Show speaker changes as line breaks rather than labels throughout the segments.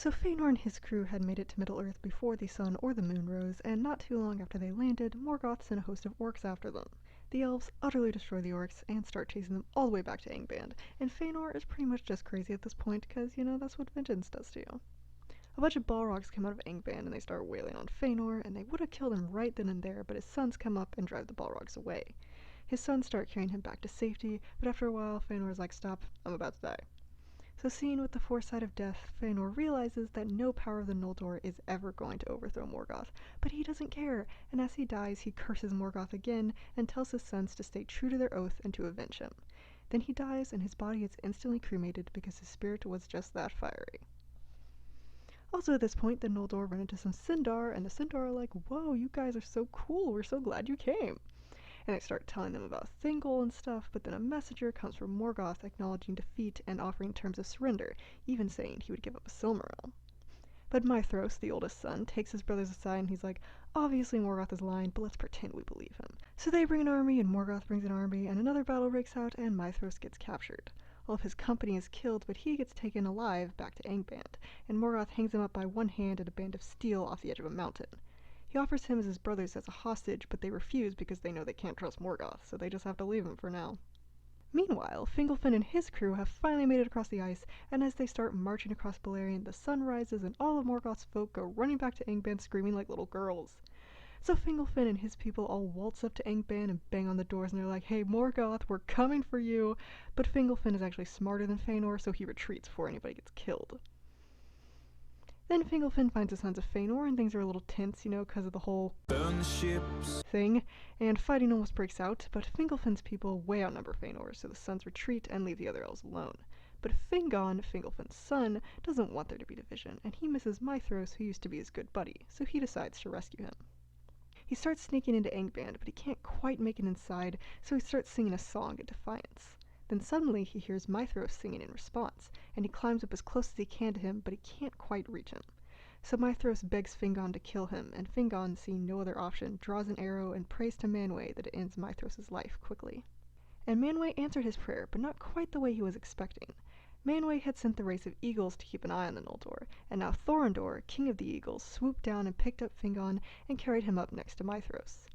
So Fëanor and his crew had made it to Middle-earth before the sun or the moon rose, and not too long after they landed, Morgoth sent a host of orcs after them. The elves utterly destroy the orcs and start chasing them all the way back to Angband, and Fëanor is pretty much just crazy at this point because, you know, that's what vengeance does to you. A bunch of Balrogs come out of Angband and they start wailing on Fëanor, and they would have killed him right then and there, but his sons come up and drive the Balrogs away. His sons start carrying him back to safety, but after a while Fëanor's like, stop, I'm about to die. So seeing with the foresight of death, Fëanor realizes that no power of the Noldor is ever going to overthrow Morgoth, but he doesn't care, and as he dies he curses Morgoth again and tells his sons to stay true to their oath and to avenge him. Then he dies and his body is instantly cremated because his spirit was just that fiery. Also at this point, the Noldor run into some Sindar, and the Sindar are like, whoa, you guys are so cool, we're so glad you came. And they start telling them about Thingol and stuff, but then a messenger comes from Morgoth acknowledging defeat and offering terms of surrender, even saying he would give up a Silmaril. But Maethros, the oldest son, takes his brothers aside and he's like, obviously Morgoth is lying, but let's pretend we believe him. So they bring an army and Morgoth brings an army, and another battle breaks out and Maethros gets captured. All of his company is killed, but he gets taken alive back to Angband, and Morgoth hangs him up by one hand at a band of steel off the edge of a mountain. He offers him as his brothers as a hostage, but they refuse because they know they can't trust Morgoth, so they just have to leave him for now. Meanwhile, Fingolfin and his crew have finally made it across the ice, and as they start marching across Beleriand, the sun rises and all of Morgoth's folk go running back to Angband screaming like little girls. So Fingolfin and his people all waltz up to Angband and bang on the doors, and they're like, hey Morgoth, we're coming for you! But Fingolfin is actually smarter than Fëanor, so he retreats before anybody gets killed. Then Fingolfin finds the sons of Fëanor, and things are a little tense, you know, because of the whole burn ships thing, and fighting almost breaks out, but Fingolfin's people way outnumber Fëanor, so the sons retreat and leave the other elves alone. But Fingon, Fingolfin's son, doesn't want there to be division, and he misses Maethros, who used to be his good buddy, so he decides to rescue him. He starts sneaking into Angband, but he can't quite make it inside, so he starts singing a song in defiance. Then suddenly he hears Maethros singing in response, and he climbs up as close as he can to him, but he can't quite reach him. So Maethros begs Fingon to kill him, and Fingon, seeing no other option, draws an arrow and prays to Manwë that it ends Maethros' life quickly. And Manwë answered his prayer, but not quite the way he was expecting. Manwë had sent the race of eagles to keep an eye on the Noldor, and now Thorondor, king of the eagles, swooped down and picked up Fingon and carried him up next to Maethros.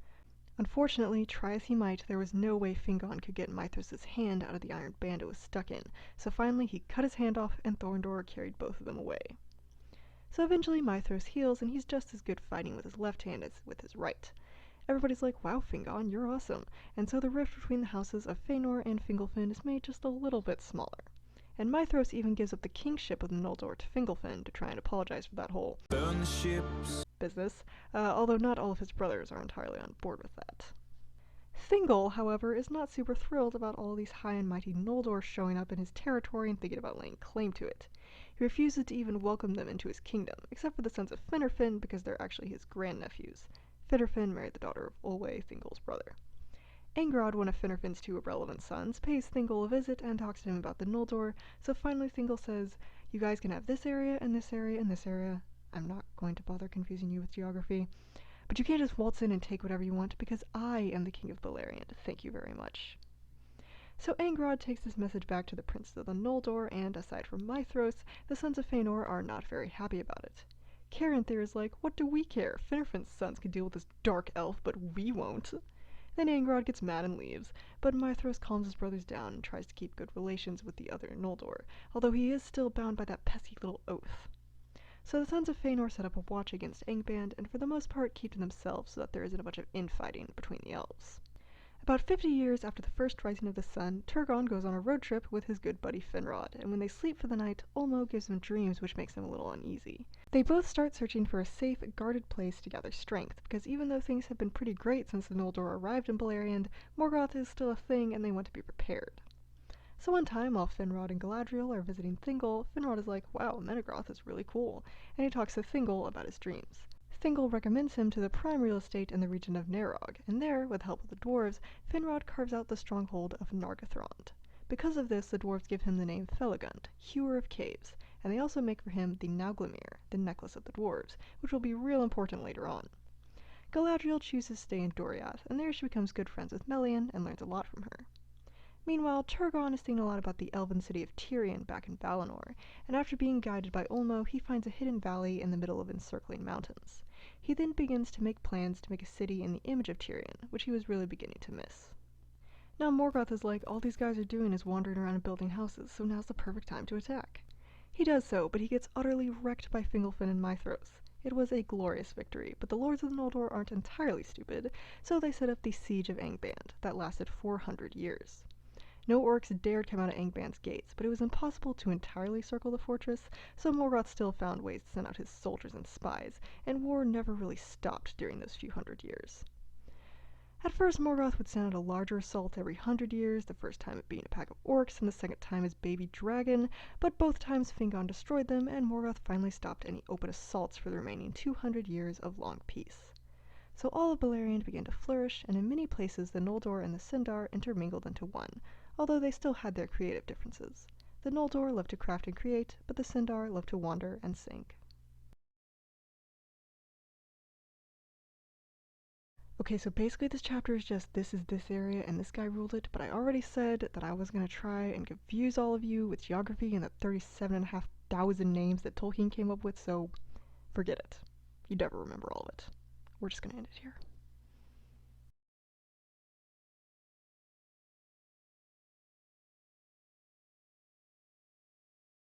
Unfortunately, try as he might, there was no way Fingon could get Maethros' hand out of the iron band it was stuck in, so finally he cut his hand off and Thorondor carried both of them away. So eventually Maethros heals and he's just as good fighting with his left hand as with his right. Everybody's like, wow Fingon, you're awesome, and so the rift between the houses of Fëanor and Fingolfin is made just a little bit smaller. And Maethros even gives up the kingship of the Noldor to Fingolfin to try and apologize for that whole burn the ships business, although not all of his brothers are entirely on board with that. Thingol, however, is not super thrilled about all these high and mighty Noldor showing up in his territory and thinking about laying claim to it. He refuses to even welcome them into his kingdom, except for the sons of Finarfin because they're actually his grandnephews. Finarfin married the daughter of Olwe, Thingol's brother. Angrod, one of Finarfin's two irrelevant sons, pays Thingol a visit and talks to him about the Noldor, so finally Thingol says, you guys can have this area and this area and this area. I'm not going to bother confusing you with geography. But you can't just waltz in and take whatever you want, because I am the king of Beleriand. Thank you very much. So Angrod takes this message back to the princes of the Noldor, and aside from Maethros, the sons of Fëanor are not very happy about it. Caranthir is like, what do we care? Finarfin's sons can deal with this dark elf, but we won't. Then Angrod gets mad and leaves, but Maethros calms his brothers down and tries to keep good relations with the other Noldor, although he is still bound by that pesky little oath. So the sons of Fëanor set up a watch against Angband, and for the most part keep to themselves so that there isn't a bunch of infighting between the elves. About 50 years after the first rising of the sun, Turgon goes on a road trip with his good buddy Finrod, and when they sleep for the night, Ulmo gives them dreams which makes them a little uneasy. They both start searching for a safe, guarded place to gather strength, because even though things have been pretty great since the Noldor arrived in Beleriand, Morgoth is still a thing and they want to be prepared. So one time, while Finrod and Galadriel are visiting Thingol, Finrod is like, wow, Menegroth is really cool, and he talks to Thingol about his dreams. Thingol recommends him to the prime real estate in the region of Narog, and there, with the help of the dwarves, Finrod carves out the stronghold of Nargothrond. Because of this, the dwarves give him the name Felagund, Hewer of Caves, and they also make for him the Nauglamir, the necklace of the dwarves, which will be real important later on. Galadriel chooses to stay in Doriath, and there she becomes good friends with Melian and learns a lot from her. Meanwhile, Turgon is thinking a lot about the elven city of Tirion back in Valinor, and after being guided by Ulmo, he finds a hidden valley in the middle of encircling mountains. He then begins to make plans to make a city in the image of Tirion, which he was really beginning to miss. Now Morgoth is like, all these guys are doing is wandering around and building houses, so now's the perfect time to attack. He does so, but he gets utterly wrecked by Fingolfin and Maethros. It was a glorious victory, but the lords of Noldor aren't entirely stupid, so they set up the Siege of Angband, that lasted 400 years. No orcs dared come out of Angband's gates, but it was impossible to entirely circle the fortress, so Morgoth still found ways to send out his soldiers and spies, and war never really stopped during those few hundred years. At first, Morgoth would send out a larger assault every 100 years, the first time it being a pack of orcs and the second time his baby dragon, but both times Fingon destroyed them, and Morgoth finally stopped any open assaults for the remaining 200 years of long peace. So all of Beleriand began to flourish, and in many places the Noldor and the Sindar intermingled into one, although they still had their creative differences. The Noldor loved to craft and create, but the Sindar loved to wander and sink. Okay, so basically this chapter is just this is this area and this guy ruled it, but I already said that I was going to try and confuse all of you with geography and the 37,500 names that Tolkien came up with, so forget it. You'd never remember all of it. We're just going to end it here.